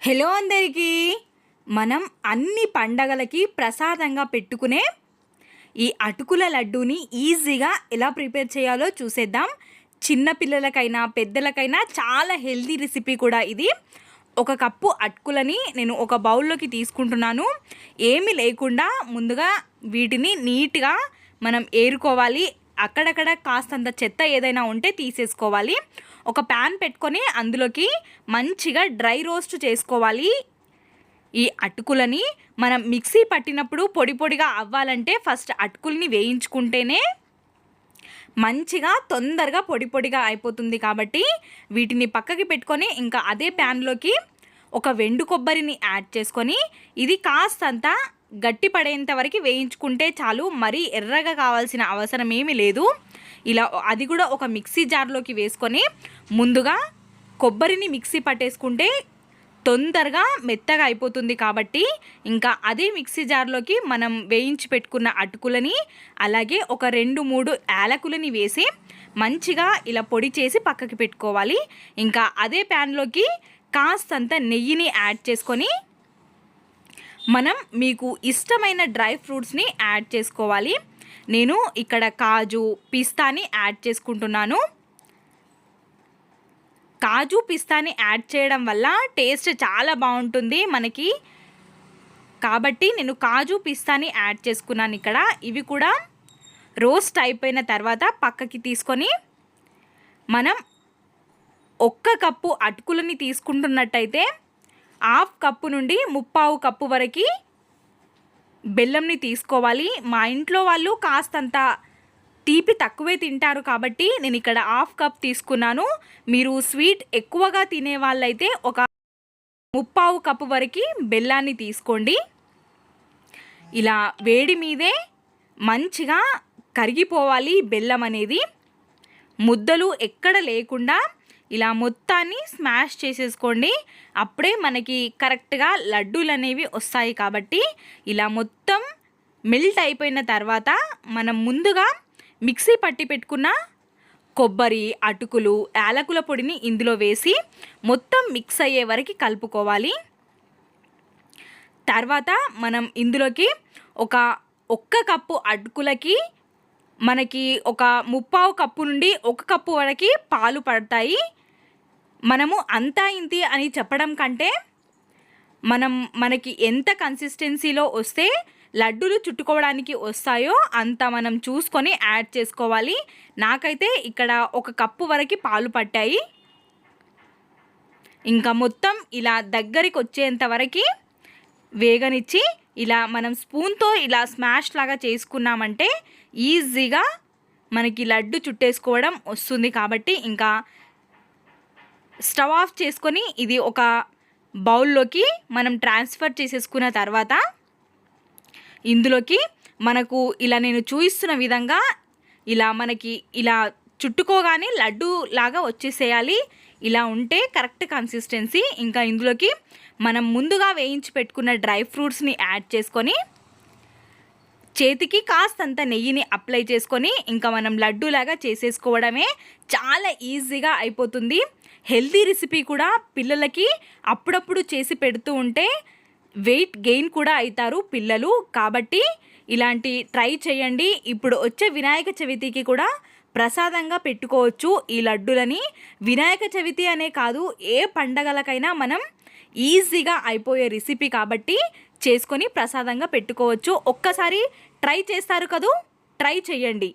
Hello అందరికీ. మనం అన్ని పండగలకి ప్రసాదంగా పెట్టుకునే ఈ అటుకుల లడ్డూని ఈజీగా ఎలా ప్రిపేర్ చేయాలో చూసేద్దాం. చిన్న పిల్లలకైనా పెద్దలకైనా చాలా హెల్తీ రెసిపీ కూడా ఇది. ఒక కప్పు అటుకులని నేను ఒక బౌల్లోకి తీసుకుంటున్నాను. ఏమీ లేకుండా ముందుగా వీటిని నీట్గా మనం ఏరుకోవాలి. అక్కడక్కడ కాస్తంత చెత్త ఏదైనా ఉంటే తీసేసుకోవాలి. ఒక ప్యాన్ పెట్టుకొని అందులోకి మంచిగా డ్రై రోస్ట్ చేసుకోవాలి. ఈ అటుకులని మనం మిక్సీ పట్టినప్పుడు పొడి పొడిగా అవ్వాలంటే ఫస్ట్ అటుకుల్ని వేయించుకుంటేనే మంచిగా తొందరగా పొడి పొడిగా అయిపోతుంది. కాబట్టి వీటిని పక్కకి పెట్టుకొని ఇంకా అదే ప్యాన్లోకి ఒక వెండు కొబ్బరిని యాడ్ చేసుకొని ఇది కాస్తంత గట్టి పడేంత వరకు వేయించుకుంటే చాలు. మరీ ఎర్రగా కావాల్సిన అవసరం ఏమీ లేదు. ఇలా అది కూడా ఒక మిక్సీ జార్లోకి వేసుకొని ముందుగా కొబ్బరిని మిక్సీ పట్టేసుకుంటే తొందరగా మెత్తగా అయిపోతుంది. కాబట్టి ఇంకా అదే మిక్సీ జార్లోకి మనం వేయించి పెట్టుకున్న అటుకులని అలాగే ఒక 2-3 యాలకులని వేసి మంచిగా ఇలా పొడి చేసి పక్కకి పెట్టుకోవాలి. ఇంకా అదే ప్యాన్లోకి కాస్తంత నెయ్యిని యాడ్ చేసుకొని మనం మీకు ఇష్టమైన డ్రై ఫ్రూట్స్ని యాడ్ చేసుకోవాలి. నేను ఇక్కడ కాజు పిస్తాని యాడ్ చేసుకుంటున్నాను. కాజు పిస్తాని యాడ్ చేయడం వల్ల టేస్ట్ చాలా బాగుంటుంది మనకి. కాబట్టి నేను కాజు పిస్తాని యాడ్ చేసుకున్నాను ఇక్కడ. ఇవి కూడా రోస్ట్ అయిపోయిన తర్వాత పక్కకి తీసుకొని మనం 1 కప్పు అటుకులని తీసుకుంటున్నట్టయితే 1/2 కప్పు నుండి 3/4 కప్పు వరకు బెల్లంని తీసుకోవాలి. మా ఇంట్లో వాళ్ళు కాస్తంత తీపి తక్కువే తింటారు కాబట్టి నేను ఇక్కడ 1/2 కప్ తీసుకున్నాను. మీరు స్వీట్ ఎక్కువగా తినే వాళ్ళైతే ఒక 3/4 కప్పు వరకు బెల్లాన్ని తీసుకోండి. ఇలా వేడి మీదే మంచిగా కరిగిపోవాలి బెల్లం అనేది. ముద్దలు ఎక్కడ లేకుండా ఇలా మొత్తాన్ని స్మాష్ చేసేసుకోండి. అప్పుడే మనకి కరెక్ట్గా లడ్డూలు అనేవి వస్తాయి. కాబట్టి ఇలా మొత్తం మెల్ట్ అయిపోయిన తర్వాత మనం ముందుగా మిక్సీ పట్టి పెట్టుకున్న కొబ్బరి, అటుకులు, యాలకుల పొడిని ఇందులో వేసి మొత్తం మిక్స్ అయ్యే వరకు కలుపుకోవాలి. తర్వాత మనం ఇందులోకి ఒక్క కప్పు అటుకులకి మనకి ఒక 3/4 కప్పు నుండి 1 కప్పు వరకు పాలు పడతాయి. మనము అంతా ఇంతి అని చెప్పడం కంటే మనకి ఎంత కన్సిస్టెన్సీలో వస్తే లడ్డూలు చుట్టుకోవడానికి వస్తాయో అంత మనం చూసుకొని యాడ్ చేసుకోవాలి. నాకైతే ఇక్కడ 1 కప్పు వరకు పాలు పట్టాయి. ఇంకా మొత్తం ఇలా దగ్గరికి వచ్చేంత వరకు వేగనిచ్చి ఇలా మనం స్పూన్తో ఇలా స్మాష్ లాగా చేసుకున్నామంటే ఈజీగా మనకి లడ్డు చుట్టేసుకోవడం వస్తుంది. కాబట్టి ఇంకా స్టవ్ ఆఫ్ చేసుకొని ఇది ఒక బౌల్లోకి మనం ట్రాన్స్ఫర్ చేసేసుకున్న తర్వాత ఇందులోకి మనకు ఇలా నేను చూపిస్తున్న విధంగా ఇలా మనకి ఇలా చుట్టుకోగానే లడ్డు లాగా వచ్చేసేయాలి. ఇలా ఉంటే కరెక్ట్ కన్సిస్టెన్సీ. ఇంకా ఇందులోకి మనం ముందుగా వేయించి పెట్టుకున్న డ్రై ఫ్రూట్స్ని యాడ్ చేసుకొని చేతికి కాస్తంత నెయ్యిని అప్లై చేసుకొని ఇంకా మనం లడ్డూలాగా చేసేసుకోవడమే. చాలా ఈజీగా అయిపోతుంది. హెల్తీ రెసిపీ కూడా. పిల్లలకి అప్పుడప్పుడు చేసి పెడుతూ ఉంటే వెయిట్ గెయిన్ కూడా అవుతారు పిల్లలు. కాబట్టి ఇలాంటి ట్రై చేయండి. ఇప్పుడు వచ్చే వినాయక చవితికి కూడా ప్రసాదంగా పెట్టుకోవచ్చు ఈ లడ్డూలని. వినాయక చవితి అనే కాదు, ఏ పండగలకైనా మనం ఈజీగా అయిపోయే రెసిపీ కాబట్టి చేసుకొని ప్రసాదంగా పెట్టుకోవచ్చు. ఒక్కసారి ట్రై చేస్తారు కదూ, ట్రై చేయండి.